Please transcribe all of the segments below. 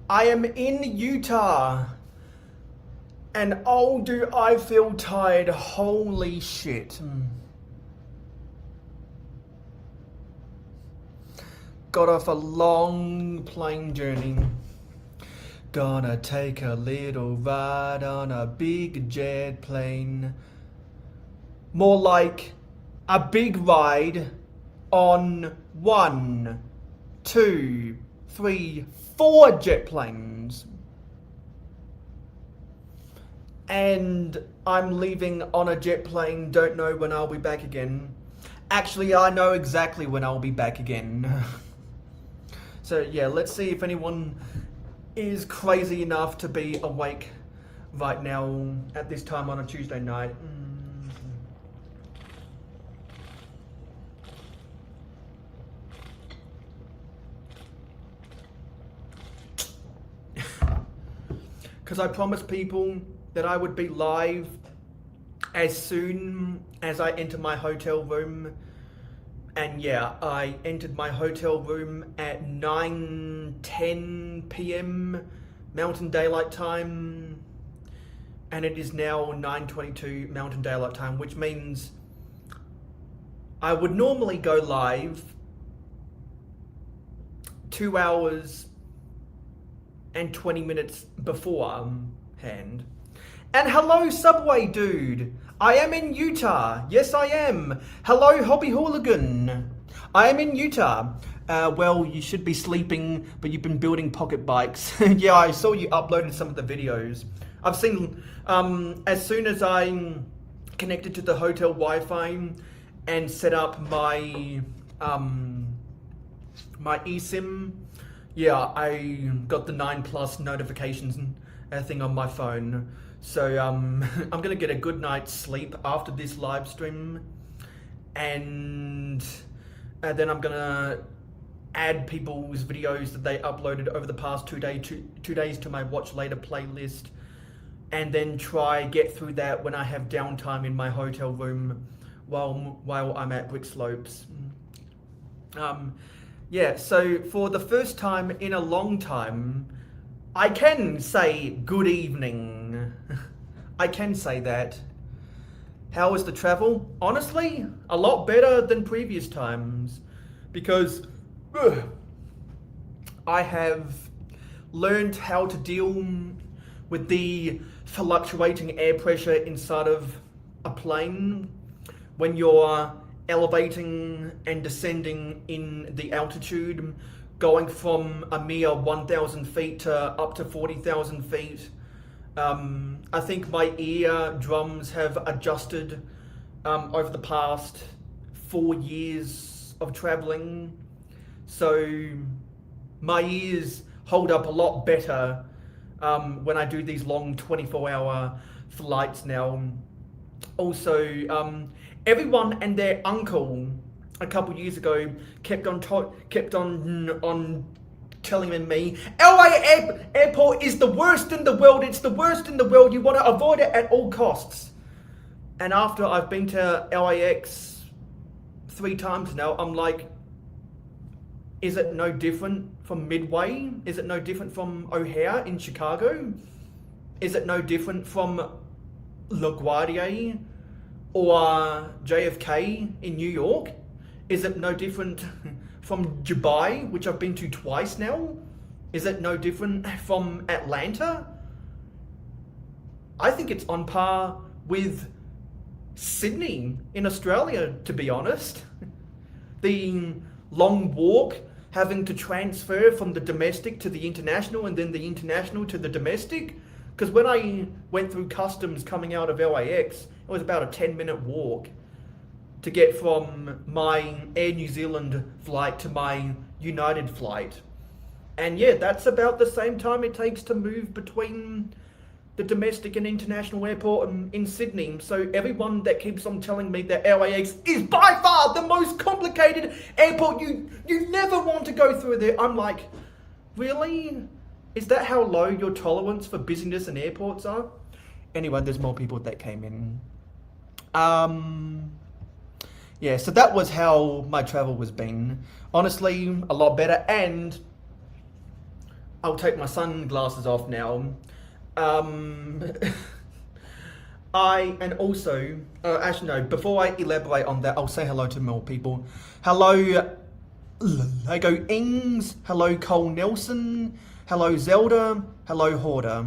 I am in Utah. And oh, do I feel tired. Holy shit. Got off a long plane journey. Gonna take a little ride on a big jet plane. More like a big ride on 1, 2, 3, 4 jet planes. And I'm leaving on a jet plane, don't know when I'll be back again. Actually, I know exactly when I'll be back again. So yeah, let's see if anyone is crazy enough to be awake right now at this time on a Tuesday night. Because I promised people that I would be live as soon as I enter my hotel room. And yeah, I entered my hotel room at 9:10 p.m. Mountain Daylight Time. And it is now 9:22 Mountain Daylight Time, which means I would normally go live 2 hours and 20 minutes beforehand. And hello, Subway Dude. I am in Utah. Yes, I am. Hello, Hobby Hooligan. I am in Utah. Well, you should be sleeping, but you've been building pocket bikes. Yeah, I saw you uploaded some of the videos. I've seen, as soon as I connected to the hotel Wi-Fi and set up my, my eSIM, yeah, I got the 9+ notifications thing on my phone. So I'm gonna get a good night's sleep after this live stream, and then I'm gonna add people's videos that they uploaded over the past 2 days to my watch later playlist, and then try get through that when I have downtime in my hotel room while I'm at Brickslopes. Yeah, so for the first time in a long time, I can say good evening. I can say that. How was the travel? Honestly, a lot better than previous times, because I have learned how to deal with the fluctuating air pressure inside of a plane when you're elevating and descending in the altitude, going from a mere 1,000 feet to up to 40,000 feet. I think my ear drums have adjusted over the past 4 years of traveling. So my ears hold up a lot better when I do these long 24-hour flights now. Also, everyone and their uncle a couple years ago kept on telling me, LA airport is the worst in the world, it's the worst in the world, you want to avoid it at all costs. And after I've been to LAX 3 times now, I'm like, is it no different from Midway? Is it no different from O'Hare in Chicago? Is it no different from LaGuardia or JFK in New York? Is it no different from Dubai, which I've been to twice now? Is it no different from Atlanta? I think it's on par with Sydney in Australia, to be honest. The long walk, having to transfer from the domestic to the international and then the international to the domestic. Because when I went through customs coming out of LAX, it was about a 10-minute walk to get from my Air New Zealand flight to my United flight. And yeah, that's about the same time it takes to move between the domestic and international airport in Sydney. So everyone that keeps on telling me that LAX is by far the most complicated airport, you never want to go through there. I'm like, really? Is that how low your tolerance for busyness in airports are? Anyway, there's more people that came in. Yeah, so that was how my travel was been. Honestly, a lot better, and I'll take my sunglasses off now. And also, actually no, before I elaborate on that, I'll say hello to more people. Hello, Lego Ings. Hello, Cole Nelson. Hello, Zelda. Hello, Hoarder.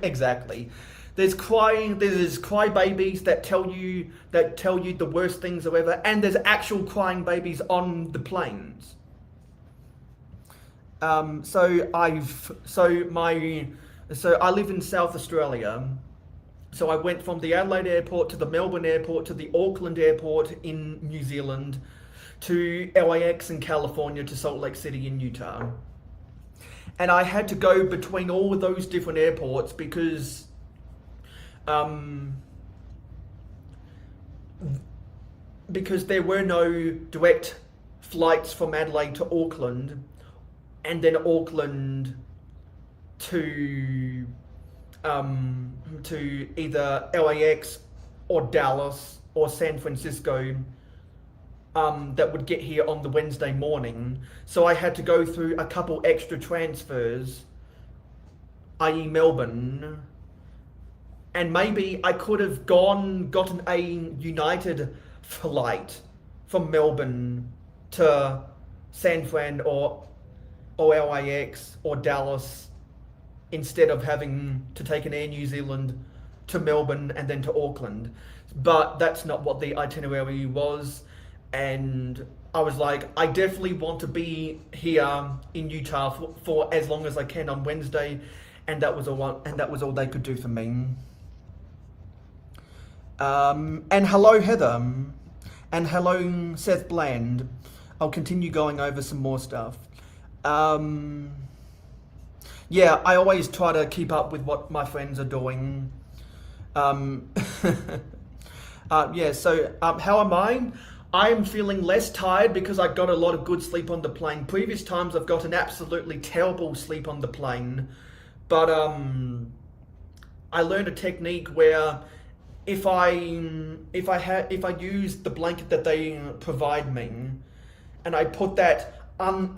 Exactly. There's cry babies that tell you the worst things ever, and there's actual crying babies on the planes. So I live in South Australia. So I went from the Adelaide airport to the Melbourne airport to the Auckland airport in New Zealand to LAX in California to Salt Lake City in Utah. And I had to go between all of those different airports because there were no direct flights from Adelaide to Auckland and then Auckland to either LAX or Dallas or San Francisco that would get here on the Wednesday morning. So I had to go through a couple extra transfers, i.e. Melbourne, and maybe I could have gotten a United flight from Melbourne to San Fran or LAX or Dallas instead of having to take an Air New Zealand to Melbourne and then to Auckland. But that's not what the itinerary was, and I was like, I definitely want to be here in Utah for as long as I can on Wednesday, and that was all they could do for me. And hello Heather, and hello Seth Bland. I'll continue going over some more stuff. Yeah, I always try to keep up with what my friends are doing. Yeah, so how am I? I'm feeling less tired because I got a lot of good sleep on the plane. Previous times I've got an absolutely terrible sleep on the plane. But I learned a technique where if I use the blanket that they provide me and I put that on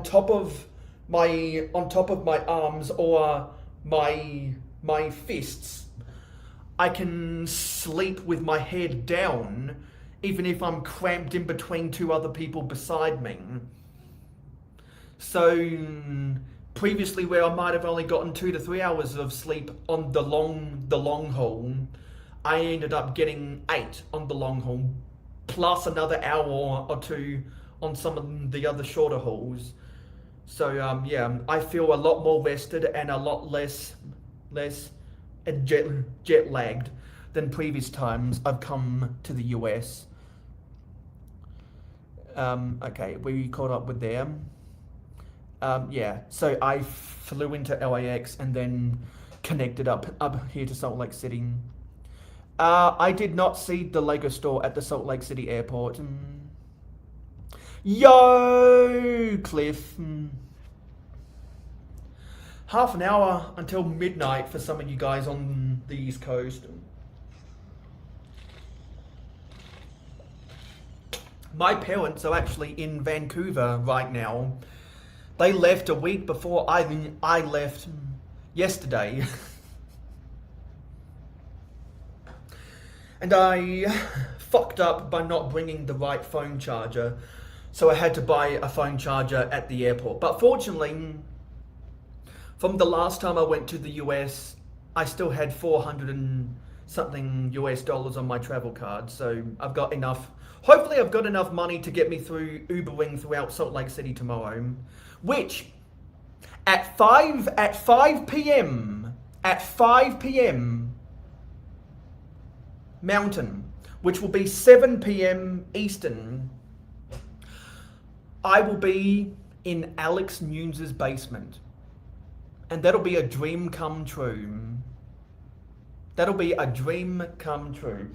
top of my arms or my fists, I can sleep with my head down even if I'm cramped in between two other people beside me. So previously, where I might have only gotten 2 to 3 hours of sleep on the long haul, I ended up getting 8 on the long haul, plus another hour or 2 on some of the other shorter hauls. So yeah, I feel a lot more rested and a lot less jet lagged than previous times I've come to the US. Okay, we caught up with them. Yeah, so I flew into LAX and then connected up here to Salt Lake City. I did not see the Lego store at the Salt Lake City airport. Yo, Cliff. Half an hour until midnight for some of you guys on the East Coast. My parents are actually in Vancouver right now. They left a week before I left yesterday. And I fucked up by not bringing the right phone charger. So I had to buy a phone charger at the airport. But fortunately, from the last time I went to the US, I still had 400 and something US dollars on my travel card. So I've got enough. Hopefully I've got enough money to get me through Ubering throughout Salt Lake City tomorrow. Which, at 5 p.m. Mountain, which will be 7 p.m. Eastern, I will be in Alex Nunes' basement. And that'll be a dream come true. That'll be a dream come true.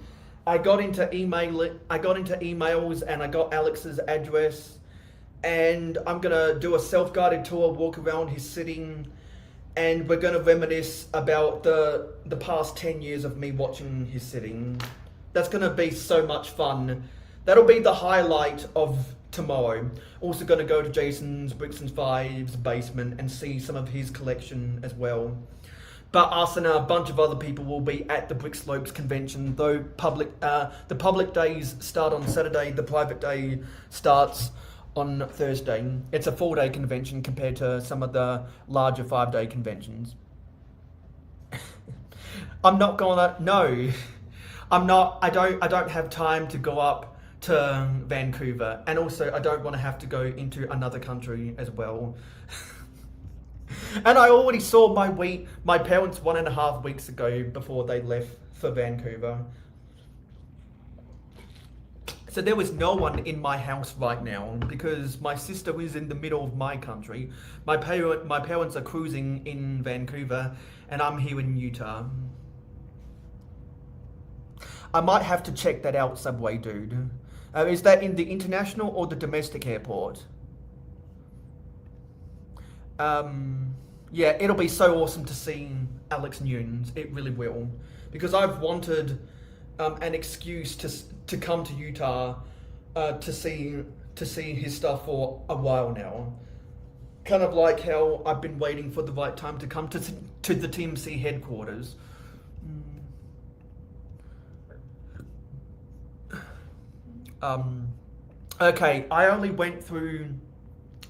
I got into emails and I got Alex's address, and I'm gonna do a self-guided tour, walk around his sitting, and we're gonna reminisce about the past 10 years of me watching his sitting. That's gonna be so much fun. That'll be the highlight of tomorrow. Also going to go to Jason's Bricks and Fives basement and see some of his collection as well. But us and a bunch of other people will be at the Brickslopes convention, though the public days start on Saturday, the private day starts on Thursday. It's a 4-day convention compared to some of the larger 5-day conventions. I'm not gonna, no, I'm not, I don't have time to go up to Vancouver, and also I don't want to have to go into another country as well. And I already saw my parents 1.5 weeks ago before they left for Vancouver. So there was no one in my house right now because my sister is in the middle of my country. My parents are cruising in Vancouver and I'm here in Utah. I might have to check that out, Subway Dude. Is that in the international or the domestic airport? Yeah, it'll be so awesome to see Alex Nunes. It really will, because I've wanted an excuse to come to Utah to see his stuff for a while now. Kind of like how I've been waiting for the right time to come to the TMC headquarters. Okay, I only went through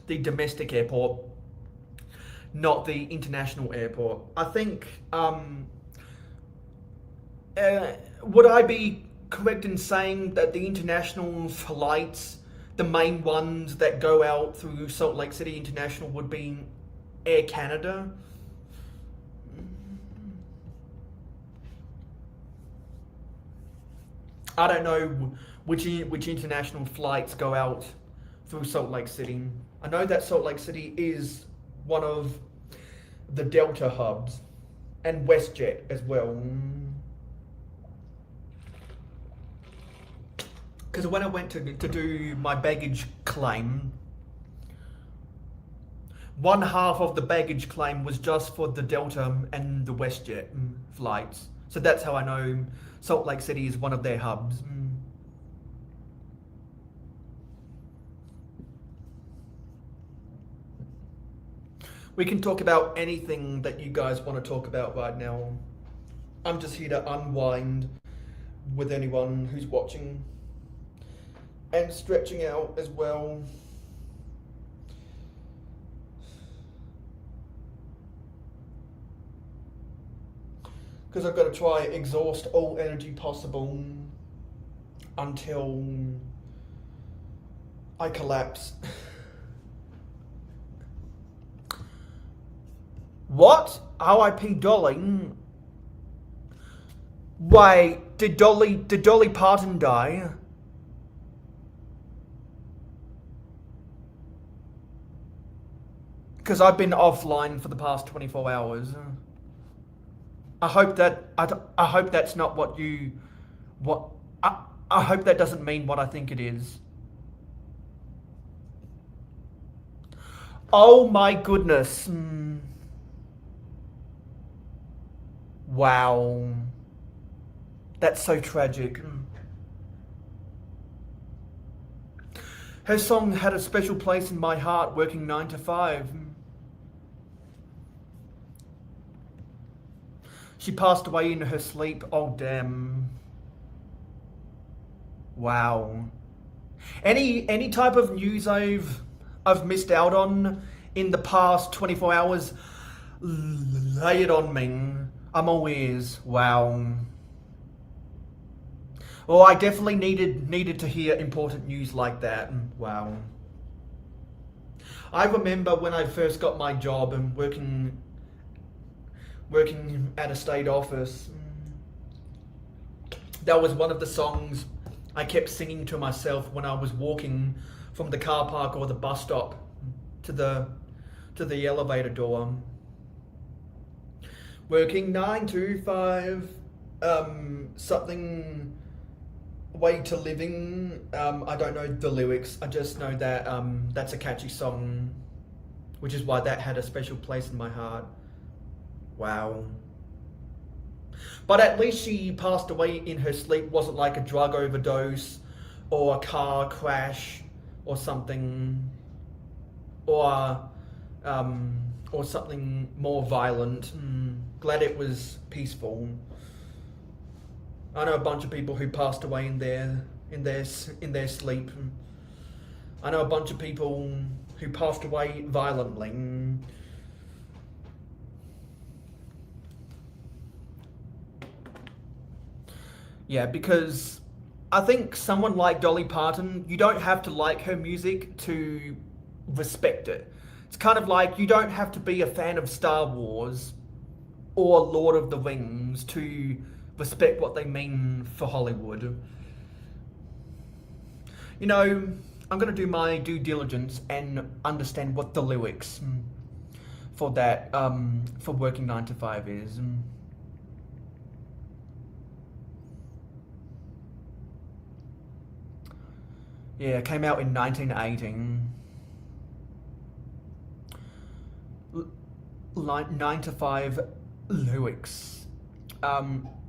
the domestic airport, not the international airport. I think, would I be correct in saying that the international flights, the main ones that go out through Salt Lake City International, would be Air Canada? I don't know which international flights go out through Salt Lake City. I know that Salt Lake City is one of the Delta hubs, and WestJet as well. Because when I went to do my baggage claim, one half of the baggage claim was just for the Delta and the WestJet flights. So that's how I know Salt Lake City is one of their hubs. We can talk about anything that you guys want to talk about right now. I'm just here to unwind with anyone who's watching. And stretching out as well. Because I've got to try exhaust all energy possible until I collapse. What? R.I.P. Dolly? Wait, did Dolly Parton die? Because I've been offline for the past 24 hours. I hope that's not what you... I hope that doesn't mean what I think it is. Oh my goodness. Wow. That's so tragic. Her song had a special place in my heart, working 9 to 5. She passed away in her sleep. Oh, damn. Wow. Any type of news I've missed out on in the past 24 hours, lay it on me. I'm all ears. Wow. Well, I definitely needed to hear important news like that. Wow. I remember when I first got my job and working at a state office. That was one of the songs I kept singing to myself when I was walking from the car park or the bus stop to the elevator door. Working 9 to 5, something way to living. I don't know the lyrics. I just know that that's a catchy song, which is why that had a special place in my heart. Wow. But at least she passed away in her sleep. Wasn't like a drug overdose or a car crash or something, or something more violent. Glad it was peaceful. I know a bunch of people who passed away in their sleep. I know a bunch of people who passed away violently. Yeah, because I think someone like Dolly Parton, you don't have to like her music to respect it. It's kind of like you don't have to be a fan of Star Wars or Lord of the Rings to respect what they mean for Hollywood. You know, I'm going to do my due diligence and understand what the lyrics for that, for Working 9 to 5 is. Yeah, it came out in 1980. 9 to 5 lyrics.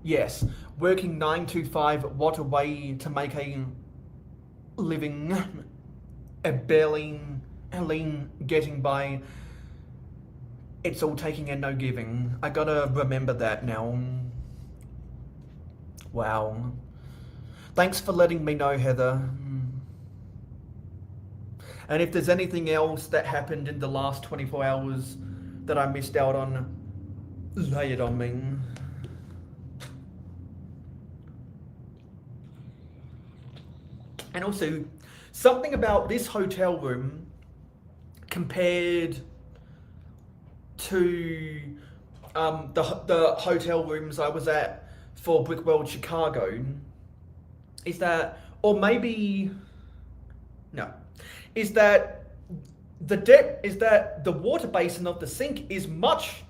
Yes, working 9 to 5, what a way to make a living, a barely getting by. It's all taking and no giving. I gotta remember that now. Wow. Thanks for letting me know, Heather. And if there's anything else that happened in the last 24 hours that I missed out on, lay it on me. And also, something about this hotel room compared to the hotel rooms I was at for Brickworld Chicago is that, or maybe, no, is that the depth, is that the water basin of the sink is much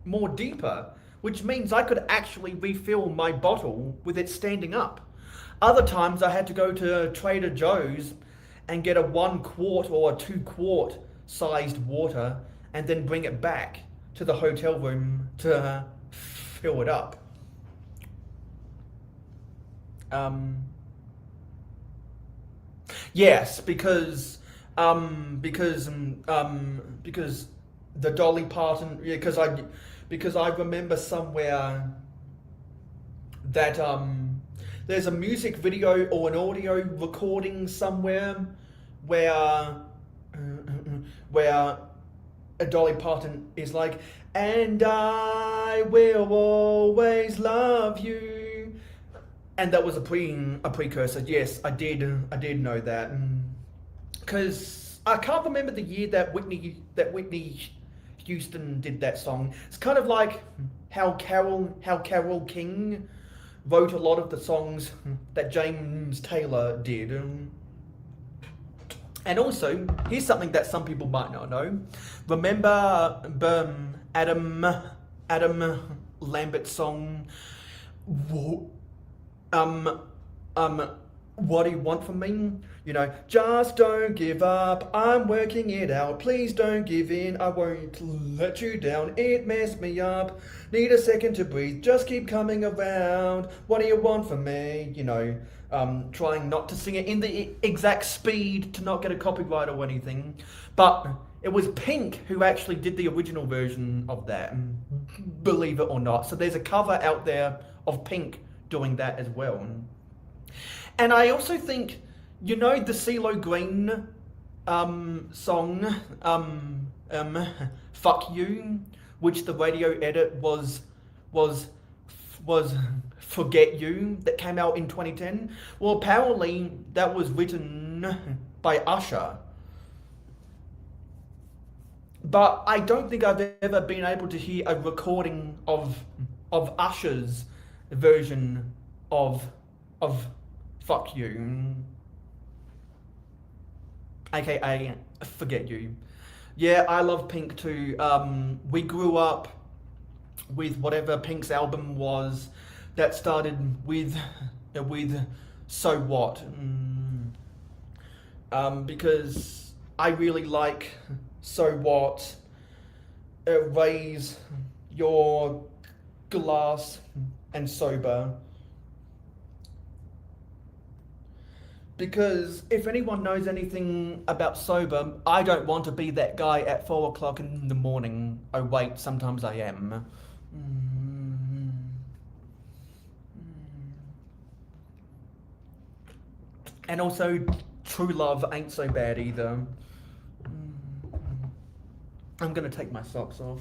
more deeper, which means I could actually refill my bottle with it standing up. Other times I had to go to Trader Joe's and get a 1 quart or a 2 quart sized water and then bring it back to the hotel room to fill it up. Yes, because the Dolly Parton, yeah, because I remember somewhere that there's a music video or an audio recording somewhere where Dolly Parton is like, and I will always love you, and that was a precursor. Yes, I did know that, because I can't remember the year that Whitney Houston did that song. It's kind of like how Carole King wrote a lot of the songs that James Taylor did. And also, here's something that some people might not know. Remember Adam Lambert's song, what do you want from me? You know, just don't give up, I'm working it out, please don't give in, I won't let you down, it messed me up, need a second to breathe, just keep coming around, what do you want from me? You know, trying not to sing it in the exact speed to not get a copyright or anything, but it was Pink who actually did the original version of that, believe it or not. So there's a cover out there of Pink doing that as well. And I also think, you know, the CeeLo Green song, Fuck You, which the radio edit was Forget You, that came out in 2010. Well, apparently that was written by Usher. But I don't think I've ever been able to hear a recording of Usher's version of Fuck You, aka Forget You. Yeah, I love Pink too. We grew up with whatever Pink's album was that started with So What, because I really like So What, Raise Your Glass and Sober. Because if anyone knows anything about sober, I don't want to be that guy at 4 o'clock in the morning. Oh wait, sometimes I am. Mm. And also, true love ain't so bad either. I'm gonna take my socks off.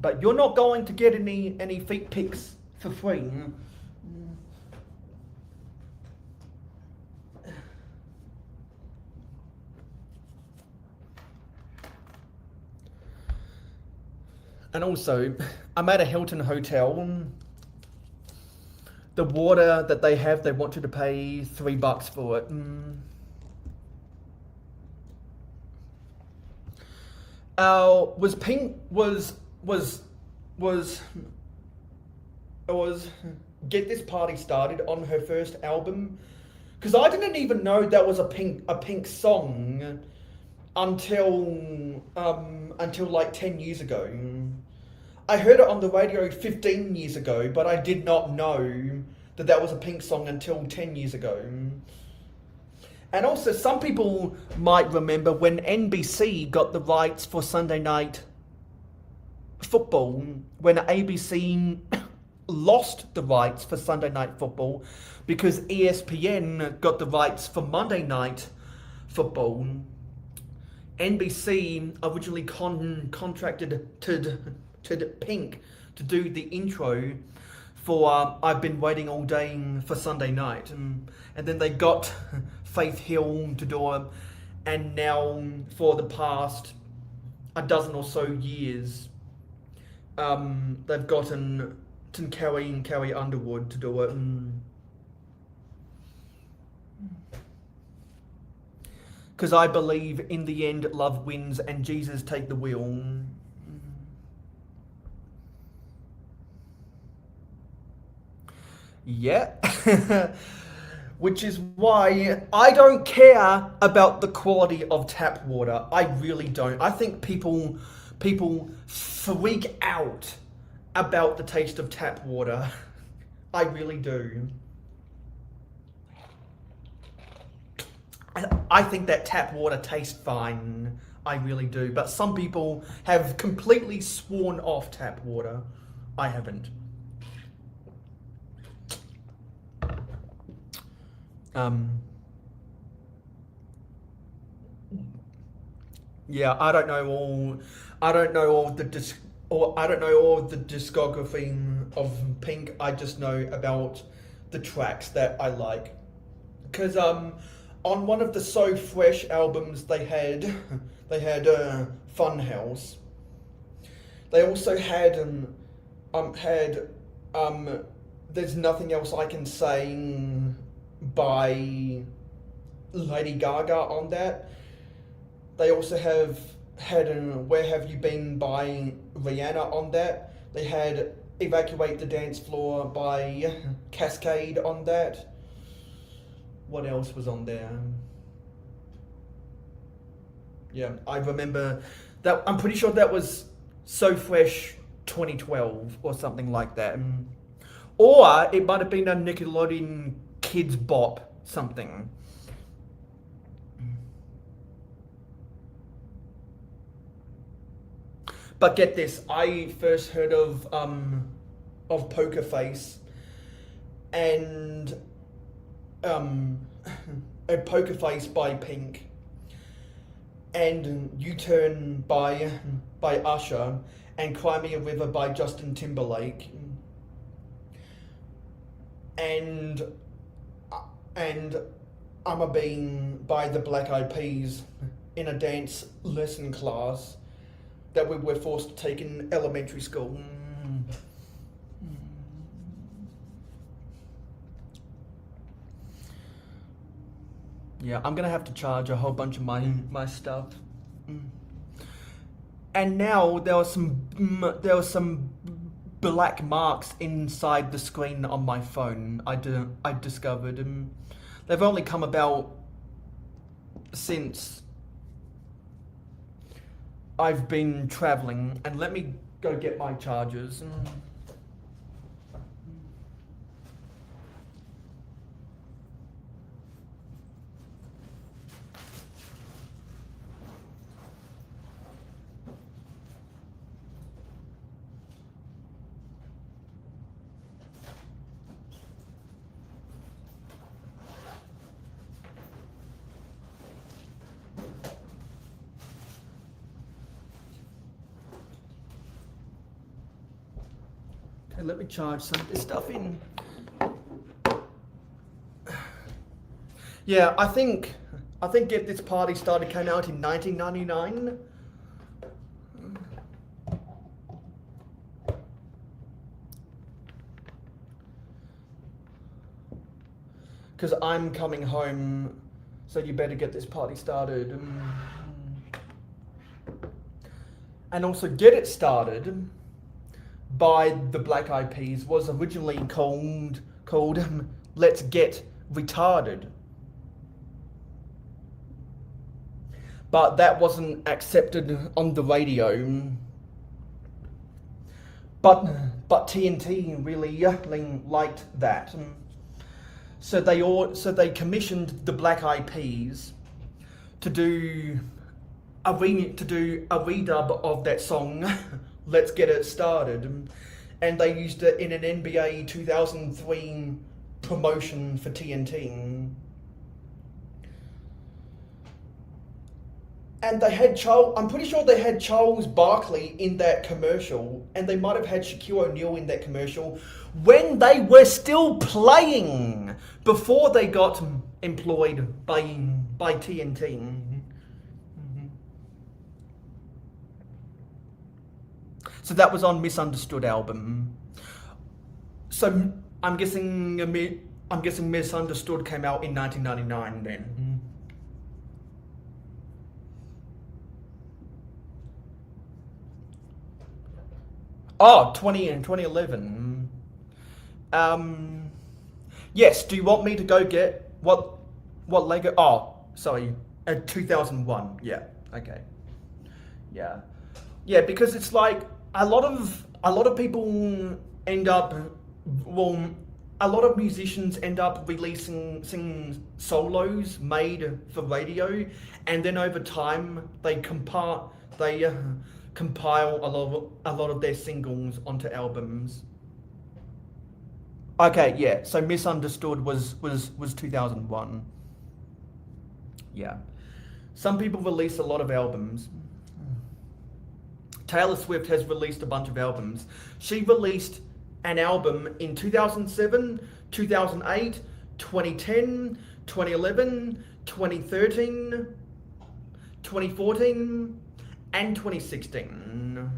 But you're not going to get any feet pics for free. And also, I'm at a Hilton hotel. The water that they have, they want you to pay $3 for it. Was Pink was Get This Party Started on her first album? Because I didn't even know that was a Pink song until like 10 years ago. I heard it on the radio 15 years ago, but I did not know that was a Pink song until 10 years ago. And also, some people might remember when NBC got the rights for Sunday Night Football, when ABC lost the rights for Sunday Night Football because ESPN got the rights for Monday Night Football. NBC originally contracted to Pink to do the intro for I've Been Waiting All Day for Sunday Night. And then they got Faith Hill to do it. And now, for the past a dozen or so years, they've gotten Carrie Underwood to do it. Because I believe in the end love wins and Jesus take the wheel. Yeah. Which is why I don't care about the quality of tap water. I really don't. I think people freak out about the taste of tap water. I really do. I think that tap water tastes fine. I really do. But some people have completely sworn off tap water. I haven't. Yeah, I don't know all the discography of Pink. I just know about the tracks that I like. Because on one of the So Fresh albums they had Funhouse. They also had There's Nothing Else I Can Say by Lady Gaga on that. They also had Where Have You Been by Rihanna on that. They had Evacuate the Dance Floor by Cascade on that. What else was on there? Yeah, I remember that. I'm pretty sure that was So Fresh 2012 or something like that. Or it might have been a Nickelodeon Kids Bop something. But get this, I first heard of Poker Face and a Poker Face by Pink and U-Turn by Usher and Cry Me a River by Justin Timberlake and I'm a Bean by the Black Eyed Peas in a dance lesson class that we were forced to take in elementary school. Yeah, I'm gonna have to charge a whole bunch of my stuff. And now there were some black marks inside the screen on my phone. I discovered, they've only come about since I've been traveling. And let me go get my chargers. let me charge some of this stuff in. Yeah, I think Get This Party Started came out in 1999. Because I'm coming home, so you better get this party started. And also Get It Started by the Black Eyed Peas was originally called Let's Get Retarded. But that wasn't accepted on the radio. But TNT really liked that. So they commissioned the Black Eyed Peas to do a redub of that song, Let's Get It Started, and they used it in an NBA 2003 promotion for TNT. And they had I'm pretty sure they had Charles Barkley in that commercial, and they might have had Shaquille O'Neal in that commercial when they were still playing before they got employed by TNT. So that was on Misunderstood album. So I'm guessing Misunderstood came out in 1999 then. Oh, 2011. Yes, do you want me to go get what Lego? Oh, sorry, 2001. Yeah, okay. Yeah, because it's like a lot of people end up, a lot of musicians end up releasing solos made for radio, and then over time they compile a lot of their singles onto albums. Okay, yeah. So Misunderstood was 2001. Yeah. Some people release a lot of albums. Taylor Swift has released a bunch of albums. She released an album in 2007, 2008, 2010, 2011, 2013, 2014, and 2016.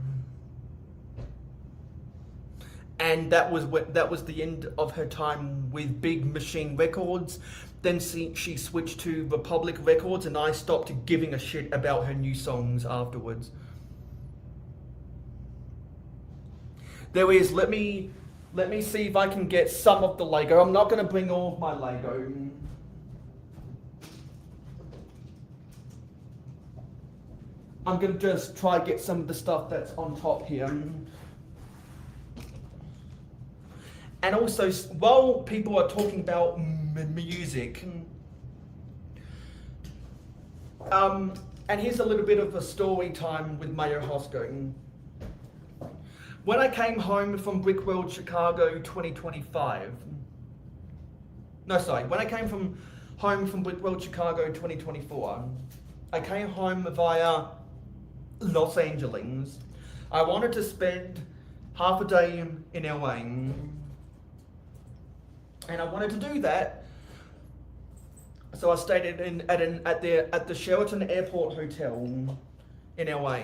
And that was the end of her time with Big Machine Records. Then she switched to Republic Records, and I stopped giving a shit about her new songs afterwards. There is, let me see if I can get some of the Lego. I'm not going to bring all of my Lego. I'm going to just try to get some of the stuff that's on top here. And also, while people are talking about music, and here's a little bit of a story time with mayohosko. When I came home from Brickworld Chicago 2025, when I came home from Brickworld Chicago 2024, I came home via Los Angeles. I wanted to spend half a day in LA, and I wanted to do that. So I stayed at the Sheraton Airport Hotel in LA,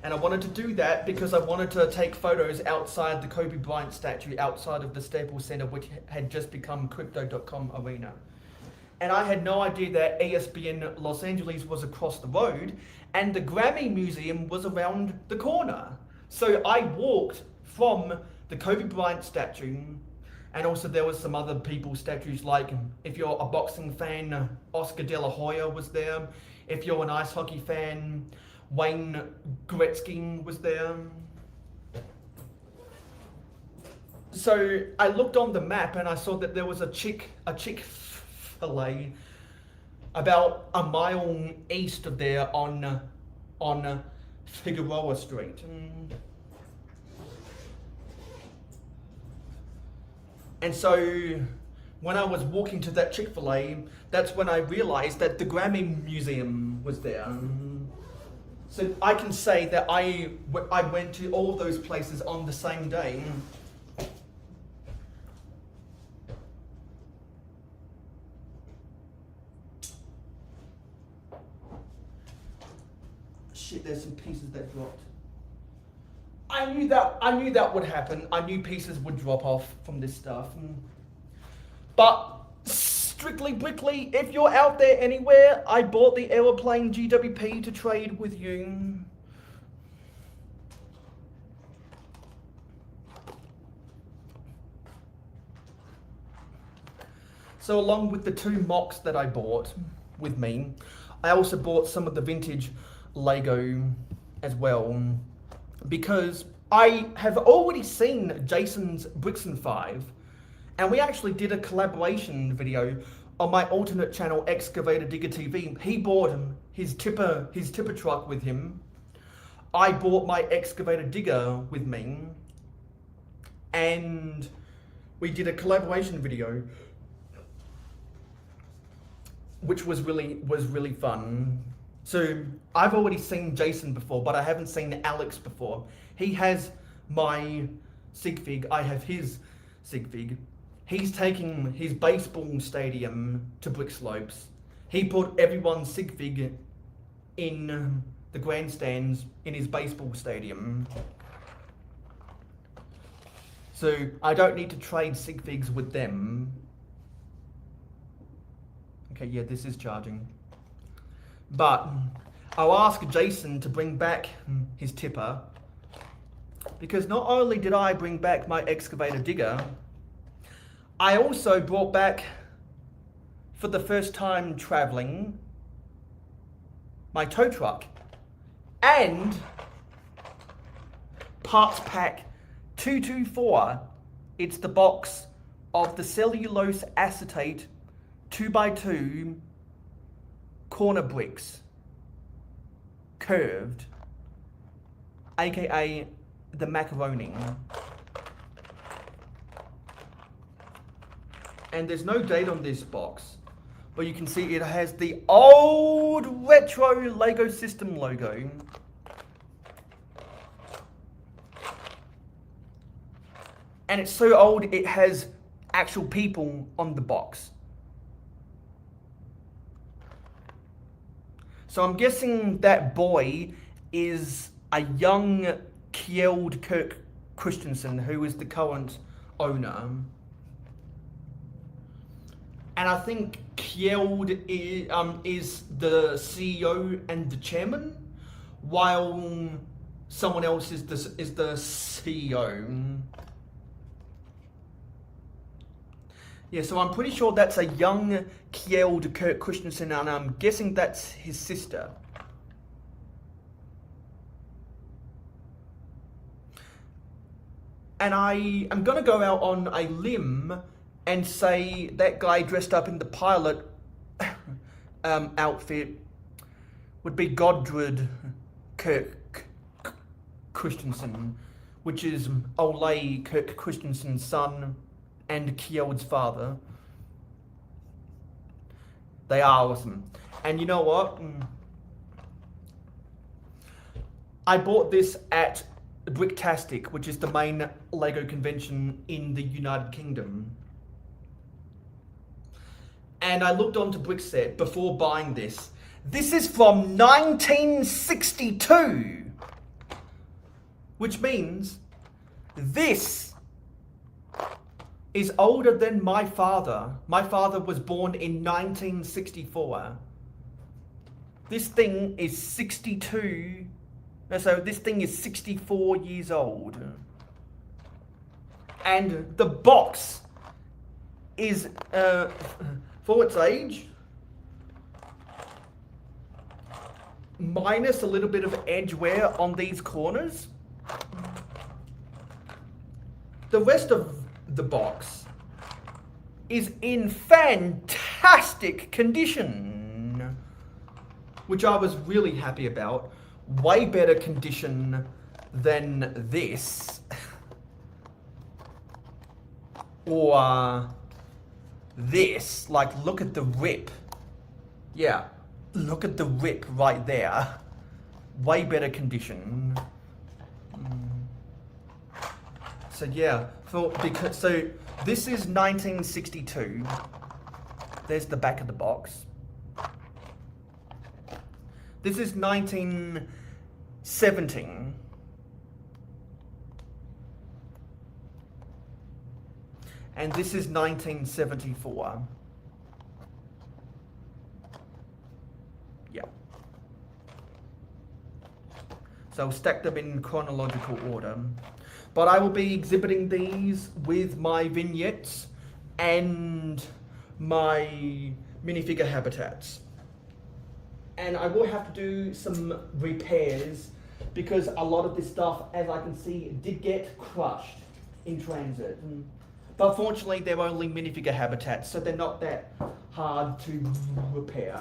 and I wanted to do that because I wanted to take photos outside the Kobe Bryant statue outside of the Staples Center, which had just become Crypto.com Arena. And I had no idea that ESPN Los Angeles was across the road, and the Grammy Museum was around the corner. So I walked from the Kobe Bryant statue, and also there was some other people's statues, like if you're a boxing fan, Oscar De La Hoya was there. If you're an ice hockey fan, Wayne Gretzky was there. So I looked on the map and I saw that there was a Chick-fil-A about a mile east of there on Figueroa Street. And so when I was walking to that Chick-fil-A, that's when I realized that the Grammy Museum was there. So I can say that I went to all those places on the same day. some pieces that dropped. I knew that would happen. I knew pieces would drop off from this stuff. But strictly Brickley, if you're out there anywhere, I bought the aeroplane GWP to trade with you. So along with the 2 mocks that I bought with me, I also bought some of the vintage Lego as well, because I have already seen Jason's Brixton 5, and we actually did a collaboration video on my alternate channel, Excavator Digger TV. He bought his tipper truck with him. I bought my excavator digger with me, and we did a collaboration video, which was really fun. So I've already seen Jason before, but I haven't seen Alex before. He has my sig fig, I have his sig fig. He's taking his baseball stadium to Brickslopes. He put everyone's sig fig in the grandstands in his baseball stadium. So I don't need to trade sig figs with them. Okay, yeah, this is charging. But I'll ask Jason to bring back his tipper, because not only did I bring back my excavator digger, I also brought back, for the first time traveling, my tow truck and parts pack 224. It's the box of the cellulose acetate 2x2 corner bricks, curved, aka the macaroni. And there's no date on this box, but you can see it has the old retro Lego system logo. And it's so old it has actual people on the box. So I'm guessing that boy is a young Kjeld Kirk Christensen, who is the current owner. And I think Kjeld is the CEO and the chairman, while someone else is the CEO. Yeah, so I'm pretty sure that's a young Kjeld Kirk Christensen, and I'm guessing that's his sister. And I am going to go out on a limb and say that guy dressed up in the pilot outfit would be Godred Kirk Christensen, which is Ole Kirk Christensen's son and Kjeld's father. They are awesome. And you know what? I bought this at Bricktastic, which is the main Lego convention in the United Kingdom. And I looked onto Brickset before buying this. This is from 1962, which means this is older than my father. My father was born in 1964. This thing is 62. So this thing is 64 years old. And the box is, for its age, minus a little bit of edge wear on these corners. The rest of the box is in fantastic condition, which I was really happy about. Way better condition than this, or this. Like, look at the rip. Yeah, look at the rip right there. Way better condition. So yeah, so this is 1962. There's the back of the box. This is 19 17. And this is 1974. Yeah. So I'll stack them in chronological order. But I will be exhibiting these with my vignettes and my minifigure habitats. And I will have to do some repairs because a lot of this stuff, as I can see, did get crushed in transit. But fortunately, they're only minifigure habitats, so they're not that hard to repair.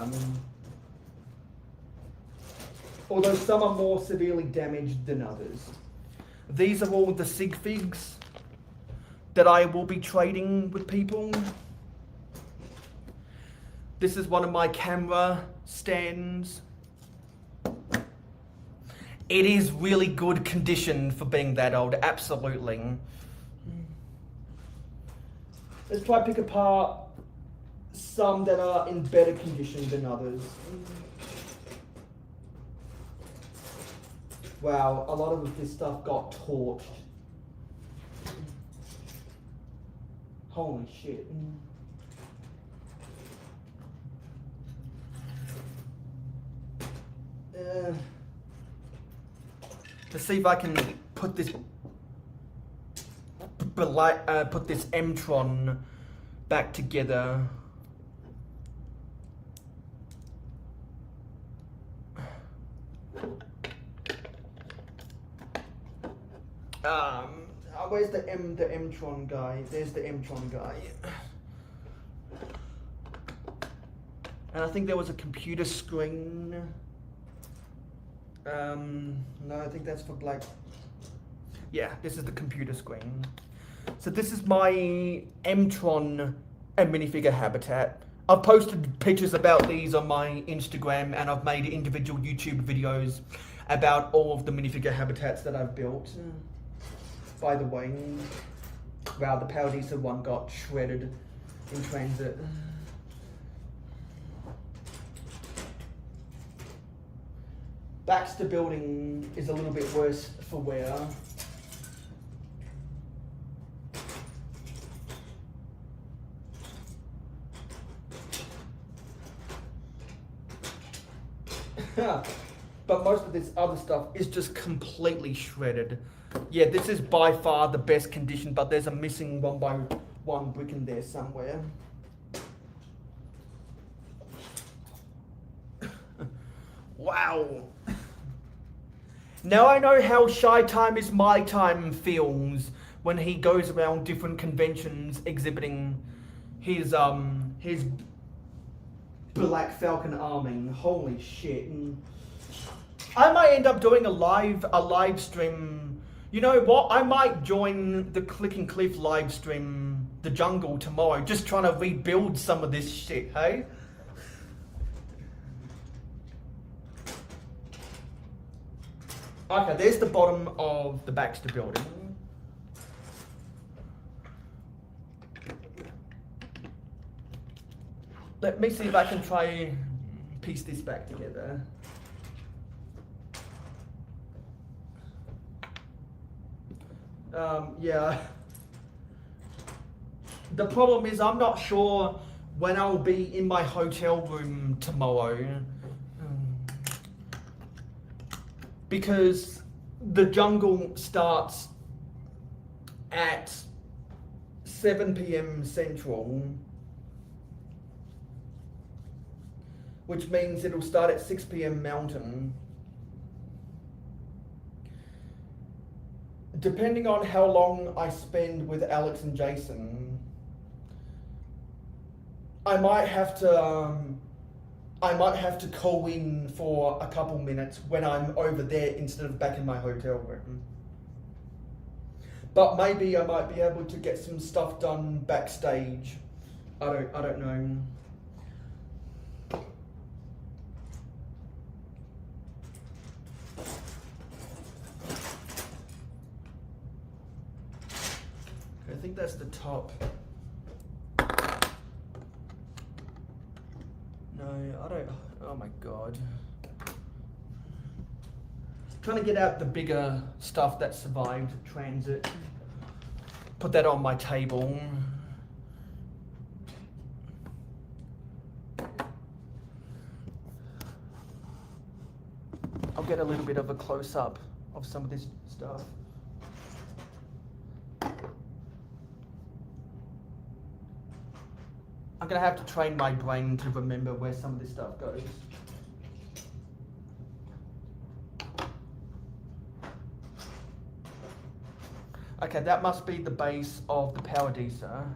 Although some are more severely damaged than others. These are all the sig figs that I will be trading with people. This is one of my camera stands. It is really good condition for being that old, absolutely. Let's try to pick apart some that are in better condition than others. Wow, a lot of this stuff got torched. Holy shit. To see if I can put this M-Tron back together. Where's the M-Tron guy? There's the M-Tron guy. And I think there was a computer screen. No, I think that's for black. Yeah, this is the computer screen. So this is my M-Tron and minifigure habitat. I've posted pictures about these on my Instagram, and I've made individual YouTube videos about all of the minifigure habitats that I've built. By the way, wow, the Power Diesel one got shredded in transit. Baxter building is a little bit worse for wear. But most of this other stuff is just completely shredded. Yeah, this is by far the best condition, but there's a missing 1x1 brick in there somewhere. Wow. Now I know how Shy Time is My Time feels when he goes around different conventions exhibiting his Black Falcon arming. Holy shit. I might end up doing a live stream. You know what? I might join the Click and Cliff live stream, The Jungle, tomorrow, just trying to rebuild some of this shit, hey? Okay, there's the bottom of the Baxter building. Let me see if I can try and piece this back together. Yeah. The problem is I'm not sure when I'll be in my hotel room tomorrow. Because the jungle starts at 7 p.m. Central, which means it'll start at 6 p.m. Mountain. Depending on how long I spend with Alex and Jason, I might have to call in for a couple minutes when I'm over there instead of back in my hotel room. But maybe I might be able to get some stuff done backstage. I don't know. I think that's the top. No, I don't. Oh my god. Trying to get out the bigger stuff that survived transit. Put that on my table. I'll get a little bit of a close-up of some of this stuff. I'm gonna have to train my brain to remember where some of this stuff goes. Okay, that must be the base of the Paradisa.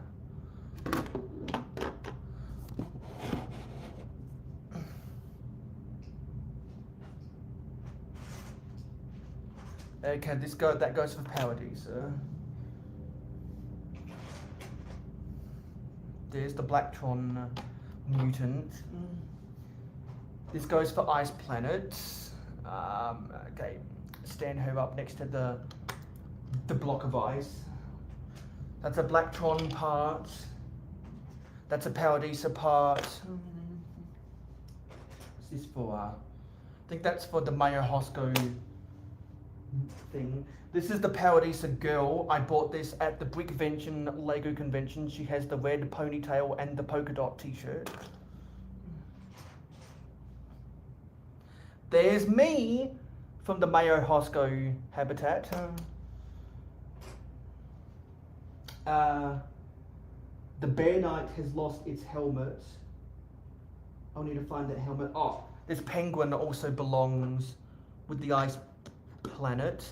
Okay, that goes for Paradisa. There's the Blacktron mutant. This goes for Ice Planet. Okay, stand her up next to the block of ice. That's a Blacktron part. That's a Paradisa part. What's this for? I think that's for the mayohosko thing. This is the Paradisa girl. I bought this at the Brickvention Lego convention. She has the red ponytail and the polka dot t-shirt. There's me from the mayohosko habitat. The Bear Knight has lost its helmet. I'll need to find that helmet. Oh, this penguin also belongs with the ice planet.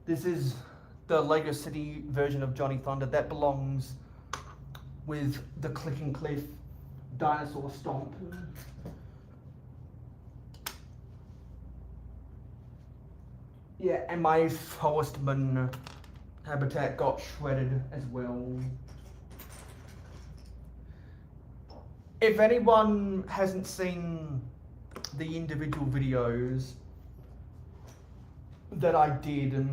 This is the Lego City version of Johnny Thunder. That belongs with the Click and Cliff dinosaur stomp. Yeah, and my Forestman habitat got shredded as well. If anyone hasn't seen the individual videos that I did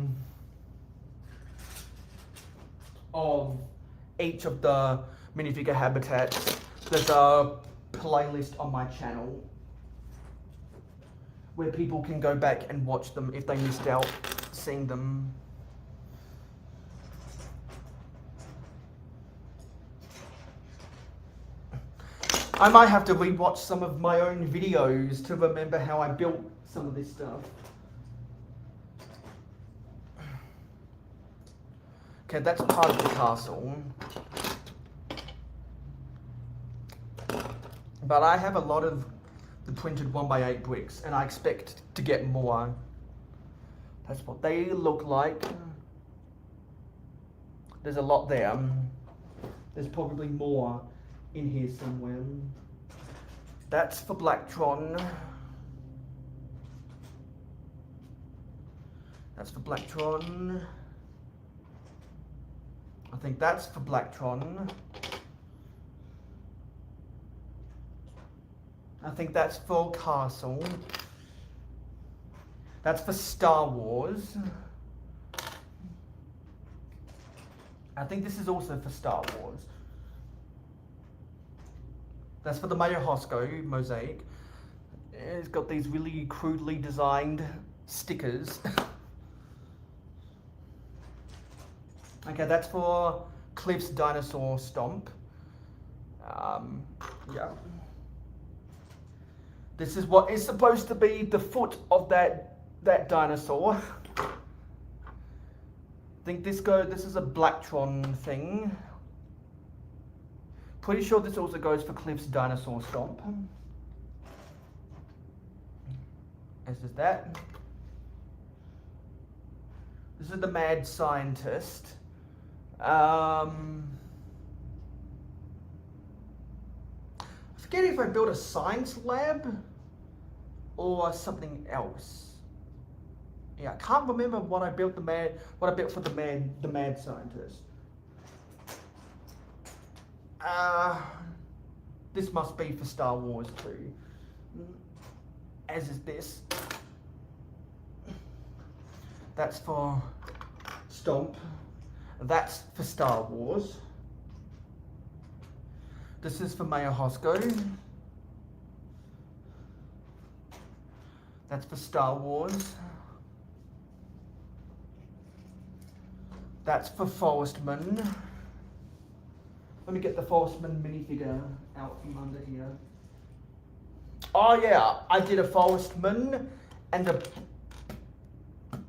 of each of the minifigure habitats, there's a playlist on my channel where people can go back and watch them if they missed out seeing them. I might have to rewatch some of my own videos to remember how I built some of this stuff. Okay, that's part of the castle. But I have a lot of the printed 1x8 bricks, and I expect to get more. That's what they look like. There's a lot there. There's probably more in here somewhere. That's for Blacktron. That's for Blacktron. I think that's for Blacktron. I think that's for Castle. That's for Star Wars. I think this is also for Star Wars. That's for the mayohosko mosaic. It's got these really crudely designed stickers. Okay, that's for Cliff's dinosaur stomp. Yeah. This is what is supposed to be the foot of that dinosaur. I think this is a Blacktron thing. Pretty sure this also goes for Cliff's dinosaur stomp. As does that. This is the mad scientist. I forget if I built a science lab or something else. Yeah, I can't remember what I built for the mad scientist. This must be for Star Wars too, as is this. That's for Stomp. That's for Star Wars. This is for mayohosko. That's for Star Wars. That's for Forestman. Let me get the Forestman minifigure out from under here. Oh yeah, I did a Forestman and a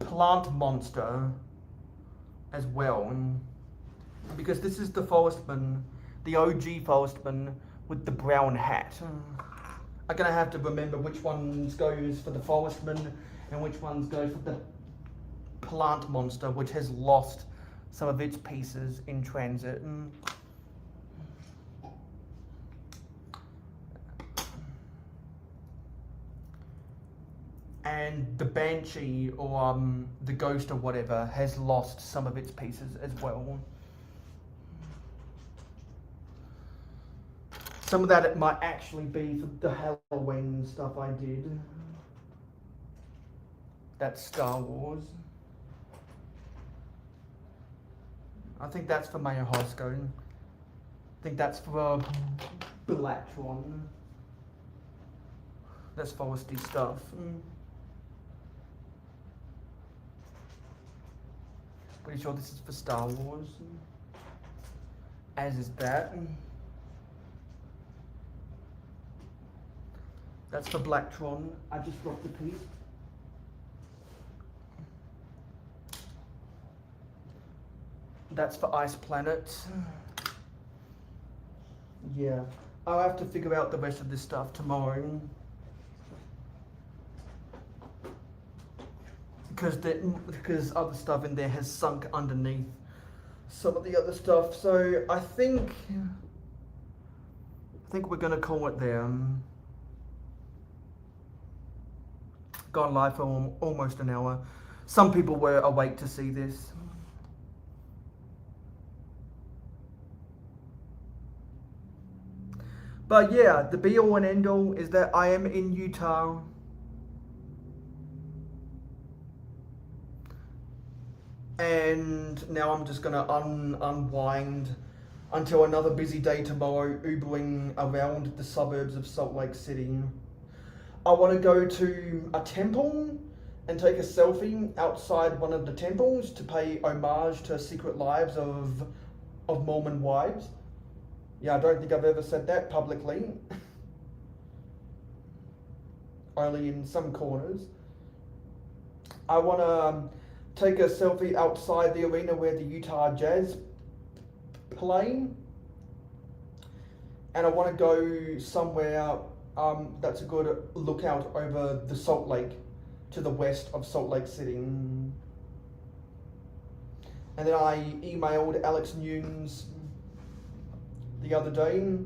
plant monster as well. Because this is the Forestman, the OG Forestman with the brown hat. I'm gonna have to remember which ones goes for the Forestman and which ones go for the plant monster, which has lost some of its pieces in transit. And the Banshee, or the Ghost or whatever, has lost some of its pieces as well. Some of that it might actually be for the Halloween stuff I did. That's Star Wars. I think that's for mayohosko. I think that's for Blackron. That's foresty stuff. Pretty sure this is for Star Wars. As is that. That's for Blacktron. I just dropped a piece. That's for Ice Planet. Yeah. I'll have to figure out the rest of this stuff tomorrow. Because other stuff in there has sunk underneath some of the other stuff. So I think we're gonna call it there. Gone live for almost an hour. Some people were awake to see this. But yeah, the be all and end all is that I am in Utah. And now I'm just gonna unwind until another busy day tomorrow, Ubering around the suburbs of Salt Lake City. I want to go to a temple and take a selfie outside one of the temples to pay homage to Secret Lives of Mormon Wives. Yeah, I don't think I've ever said that publicly. Only in some corners. I want to take a selfie outside the arena where the Utah Jazz play. And I want to go somewhere that's a good lookout over the Salt Lake to the west of Salt Lake City. And then I emailed Alex Nunes the other day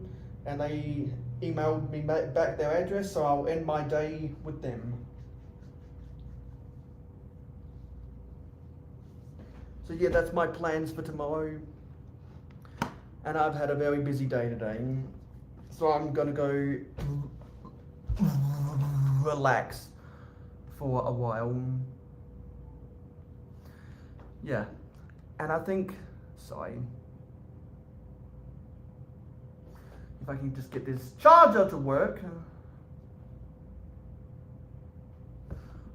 and they emailed me back their address, so I'll end my day with them. So yeah, that's my plans for tomorrow. And I've had a very busy day today. So I'm gonna go relax for a while. Yeah. And I think, sorry. If I can just get this charger to work.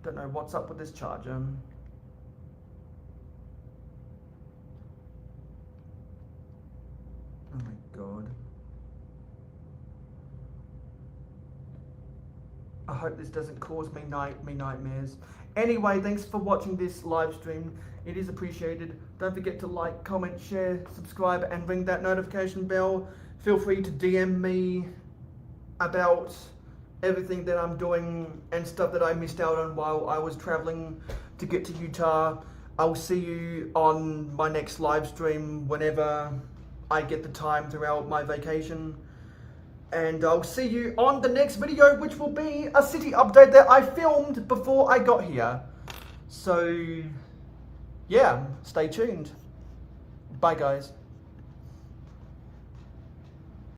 Don't know what's up with this charger. Oh my God. I hope this doesn't cause me nightmares. Anyway, thanks for watching this live stream. It is appreciated. Don't forget to like, comment, share, subscribe, and ring that notification bell. Feel free to DM me about everything that I'm doing and stuff that I missed out on while I was traveling to get to Utah. I'll see you on my next live stream whenever I get the time throughout my vacation. And I'll see you on the next video, which will be a city update that I filmed before I got here. So, yeah, stay tuned. Bye, guys.